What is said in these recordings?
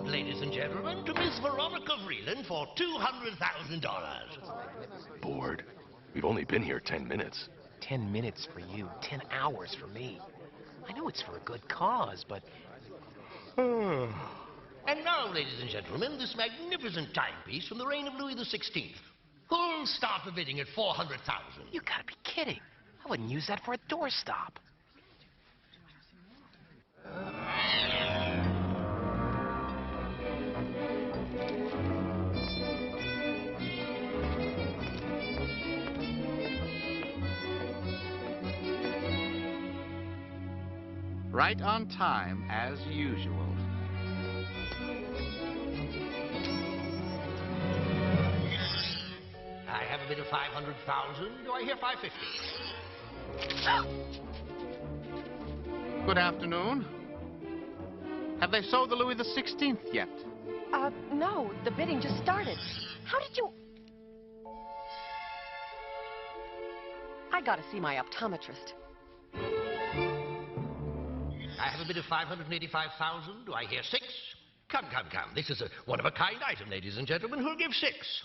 ladies and gentlemen, to Miss Veronica Vreeland for $200,000. Bored. We've only been here 10 minutes. 10 minutes for you, 10 hours for me. I know it's for a good cause, but... And now, ladies and gentlemen, this magnificent timepiece from the reign of Louis XVI. Who'll start the bidding at $400,000? You gotta be kidding. I wouldn't use that for a doorstop. Right on time, as usual. I have a bid of $500,000. Do I hear $550? Good afternoon. Have they sold the Louis XVI yet? No. The bidding just started. How did you... I gotta see my optometrist. I have a bid of $585,000. Do I hear $6? Come. This is a one-of-a-kind item, ladies and gentlemen. Who'll give $6?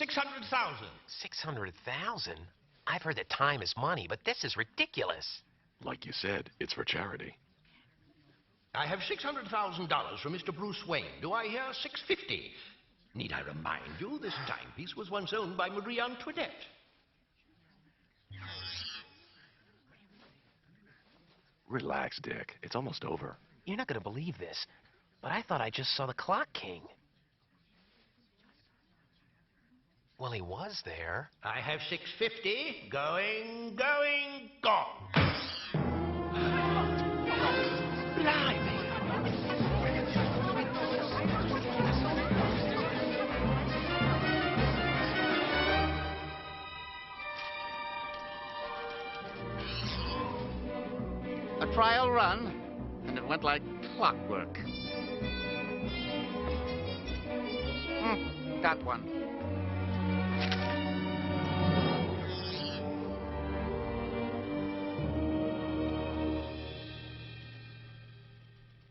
$600,000. 600,000? I've heard that time is money, but this is ridiculous. Like you said, it's for charity. I have $600,000 from Mr. Bruce Wayne. Do I hear $650? Need I remind you, this timepiece was once owned by Marie Antoinette. Relax, Dick. It's almost over. You're not gonna believe this, but I thought I just saw the Clock King. Well, he was there. I have $650. Going, gone. Blimey! A trial run, and it went like clockwork. Got one.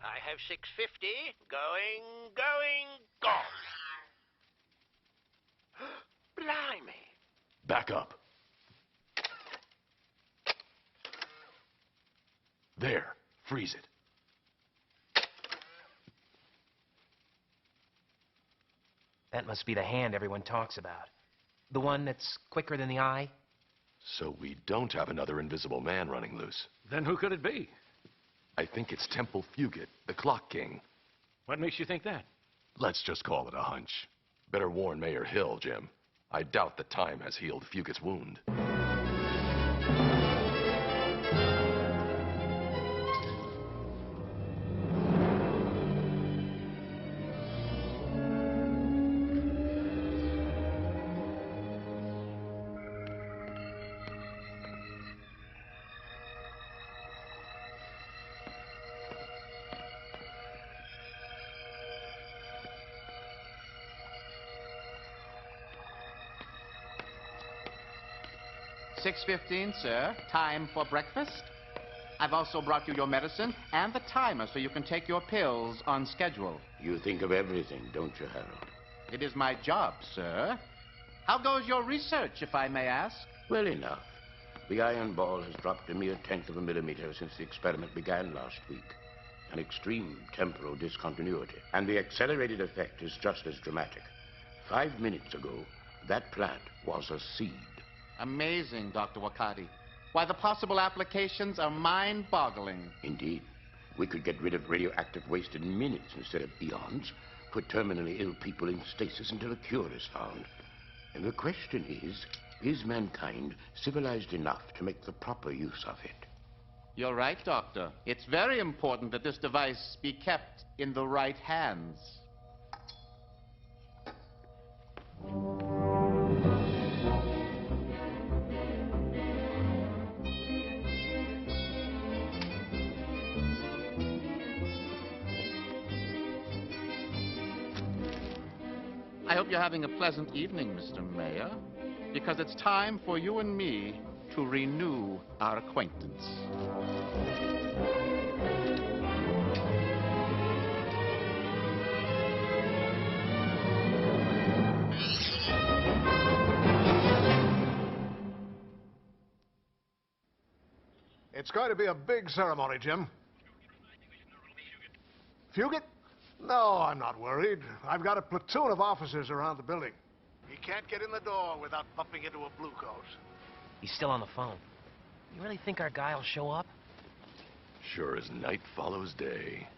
I have $650. Going, gone. Blimey! Back up. There. Freeze it. That must be the hand everyone talks about. The one that's quicker than the eye? So we don't have another invisible man running loose. Then who could it be? I think it's Temple Fugit, the Clock King. What makes you think that? Let's just call it a hunch. Better warn Mayor Hill, Jim. I doubt that time has healed Fugit's wound. $6:15, sir. Time for breakfast. I've also brought you your medicine and the timer so you can take your pills on schedule. You think of everything, don't you, Harold? It is my job, sir. How goes your research, if I may ask? Well enough. The iron ball has dropped a mere tenth of a millimeter since the experiment began last week. An extreme temporal discontinuity. And the accelerated effect is just as dramatic. 5 minutes ago, that plant was a seed. Amazing, Dr. Wakati. Why, the possible applications are mind-boggling. Indeed. We could get rid of radioactive waste in minutes instead of eons. Put terminally ill people in stasis until a cure is found. And the question is mankind civilized enough to make the proper use of it? You're right, Doctor. It's very important that this device be kept in the right hands. I hope you're having a pleasant evening, Mr. Mayor, because it's time for you and me to renew our acquaintance. It's going to be a big ceremony, Jim. Fugit? No, I'm not worried. I've got a platoon of officers around the building. He can't get in the door without bumping into a blue coat. He's still on the phone. You really think our guy will show up? Sure as night follows day.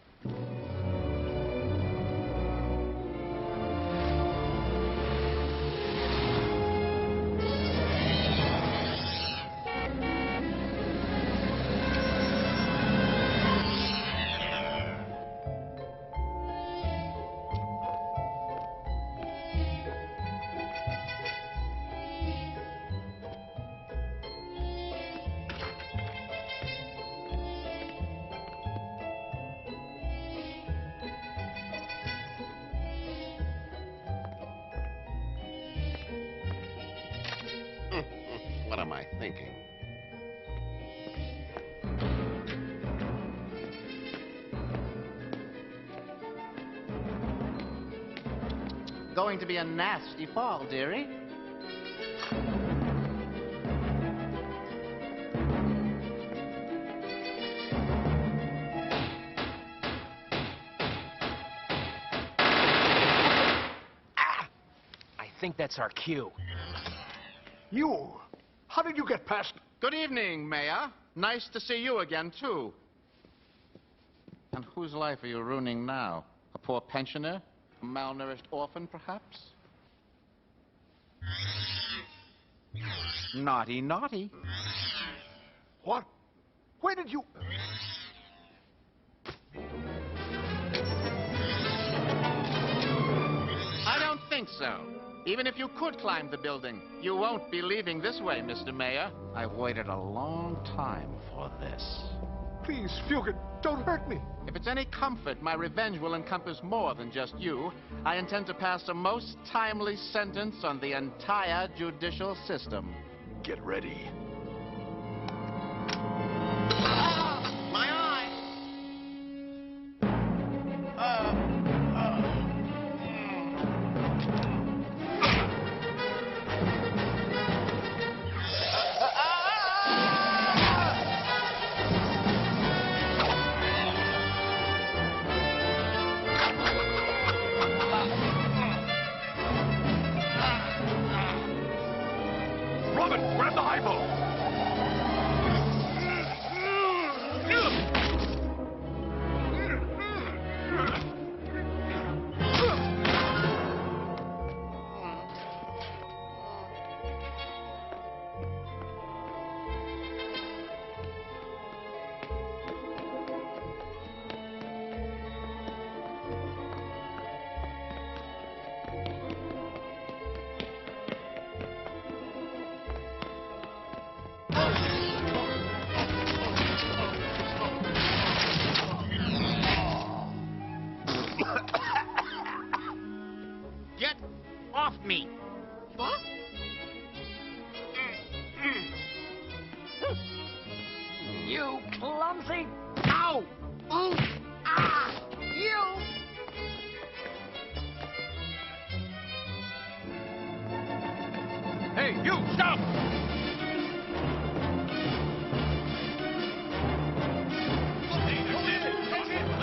What am I thinking? Going to be a nasty fall, dearie. I think that's our cue. You? How did you get past... Good evening, Mayor. Nice to see you again, too. And whose life are you ruining now? A poor pensioner? A malnourished orphan, perhaps? Naughty, naughty. What? Where did you... I don't think so. Even if you could climb the building, you won't be leaving this way, Mr. Mayor. I've waited a long time for this. Please, Fugit, don't hurt me. If it's any comfort, my revenge will encompass more than just you. I intend to pass a most timely sentence on the entire judicial system. Get ready. My eye! Robin, grab the hypo! Get off me! What? You clumsy... Ow! Ooh! Ah! You! Hey, you, stop!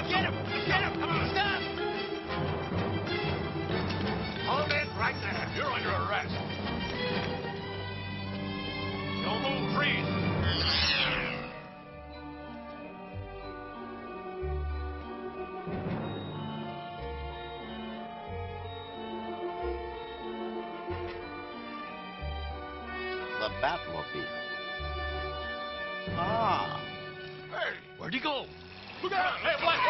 Get him! Get him! Come on! Stop! Hold it right there. You're under arrest. Don't move, freeze. The Batmobile. Ah. Hey, where'd he go? Look out! Hey, Black!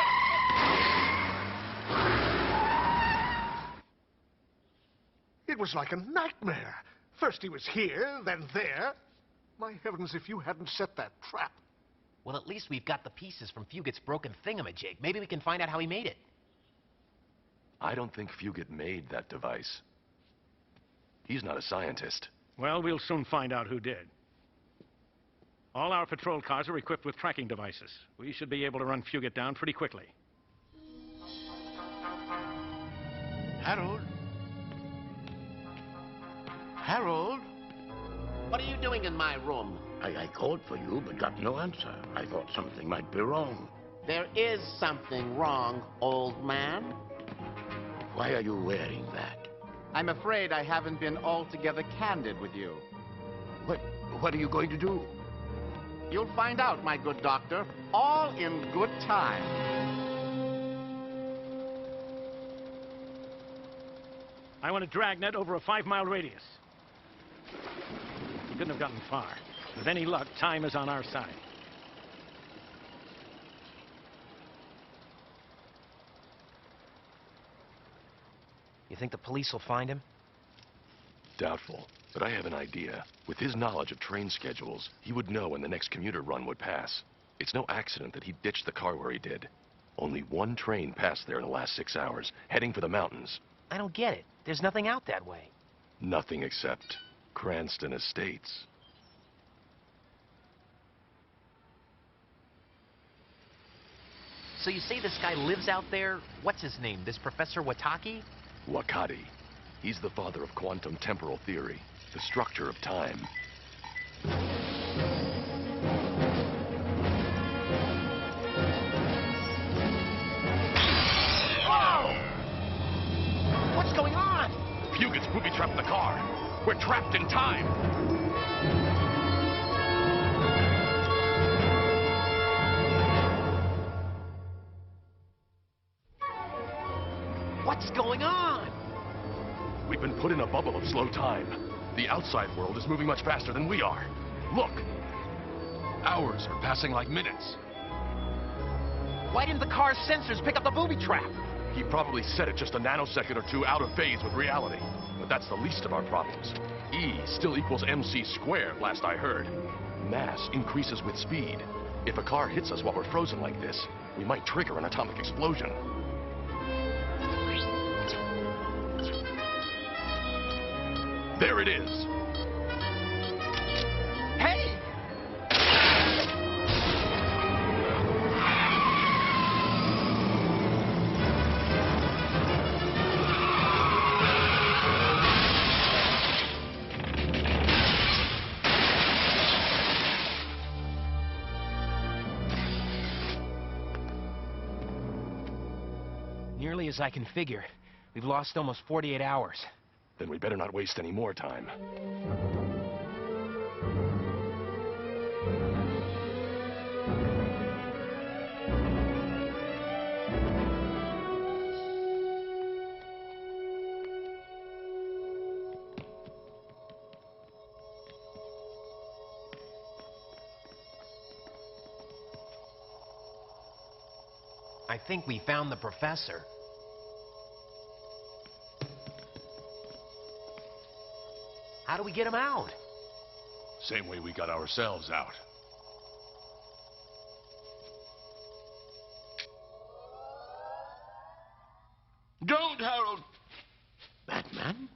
It was like a nightmare. First he was here, then there. My heavens, if you hadn't set that trap. Well, at least we've got the pieces from Fugit's broken thingamajig. Maybe we can find out how he made it. I don't think Fugit made that device. He's not a scientist. Well, we'll soon find out who did. All our patrol cars are equipped with tracking devices. We should be able to run Fugit down pretty quickly. Harold? Harold? What are you doing in my room? I called for you, but got no answer. I thought something might be wrong. There is something wrong, old man. Why are you wearing that? I'm afraid I haven't been altogether candid with you. What are you going to do? You'll find out, my good doctor, all in good time. I want a dragnet over a 5-mile radius. You couldn't have gotten far. With any luck, time is on our side. You think the police will find him? Doubtful, but I have an idea. With his knowledge of train schedules, he would know when the next commuter run would pass. It's no accident that he ditched the car where he did. Only one train passed there in the last 6 hours, heading for the mountains. I don't get it. There's nothing out that way. Nothing except Cranston Estates. So you say this guy lives out there? What's his name? This Professor Wataki? Wakati. He's the father of quantum temporal theory, the structure of time. Whoa! What's going on? Fugit's booby-trapped the car. We're trapped in time. What's going on? We've been put in a bubble of slow time. The outside world is moving much faster than we are. Look! Hours are passing like minutes. Why didn't the car's sensors pick up the booby trap? He probably set it just a nanosecond or two out of phase with reality. But that's the least of our problems. E still equals mc squared, last I heard. Mass increases with speed. If a car hits us while we're frozen like this, we might trigger an atomic explosion. There it is! Hey! Nearly as I can figure. We've lost almost 48 hours. Then we better not waste any more time. I think we found the professor. How do we get him out? Same way we got ourselves out. Don't, Harold! Batman?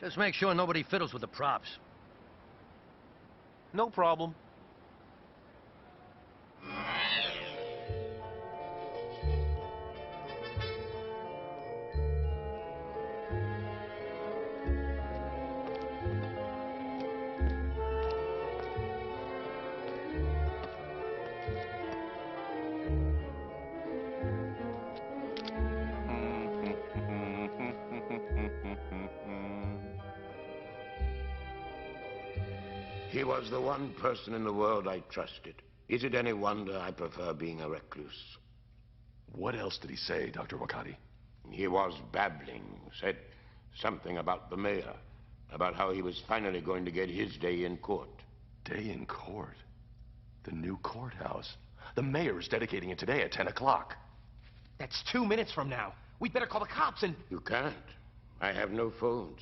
Just make sure nobody fiddles with the props. No problem. He was the one person in the world I trusted. Is it any wonder I prefer being a recluse? What else did he say, Dr. Wakati? He was babbling, said something about the mayor, about how he was finally going to get his day in court. Day in court? The new courthouse? The mayor is dedicating it today at 10 o'clock. That's 2 minutes from now. We'd better call the cops and... You can't. I have no phones.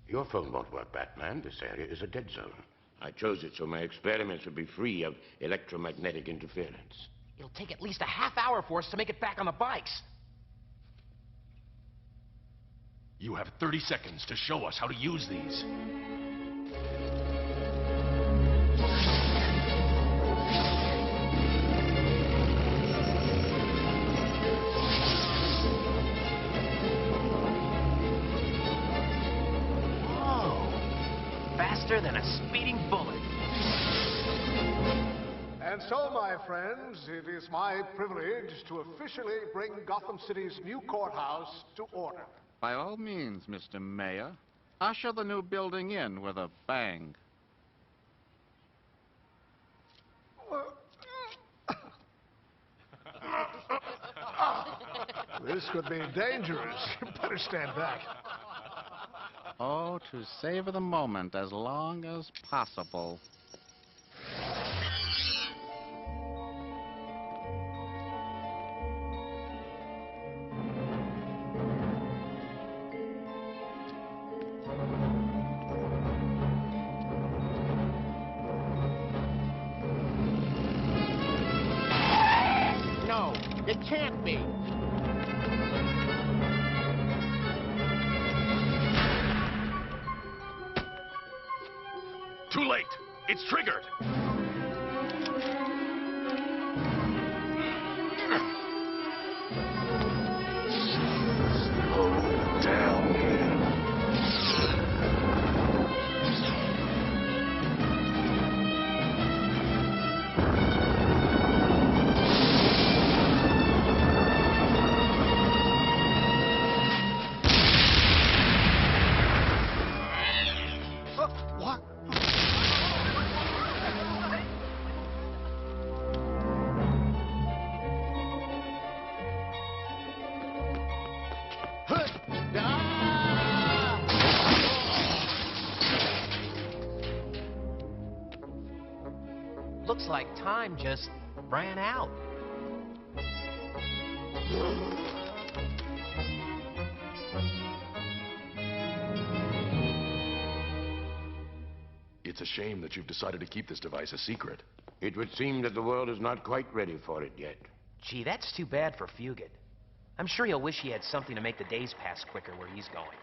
Your phone won't work, Batman. This area is a dead zone. I chose it so my experiments would be free of electromagnetic interference. It'll take at least a half hour for us to make it back on the bikes. You have 30 seconds to show us how to use these. faster than a speeding bullet. And so, my friends, it is my privilege to officially bring Gotham City's new courthouse to order. By all means, Mr. Mayor. Usher the new building in with a bang. This could be dangerous. You better stand back. Oh, to savor the moment as long as possible. No, it can't be. Too late. It's triggered. Slow down. What? Looks like time just ran out. It's a shame that you've decided to keep this device a secret. It would seem that the world is not quite ready for it yet. Gee, that's too bad for Fugit. I'm sure he'll wish he had something to make the days pass quicker where he's going.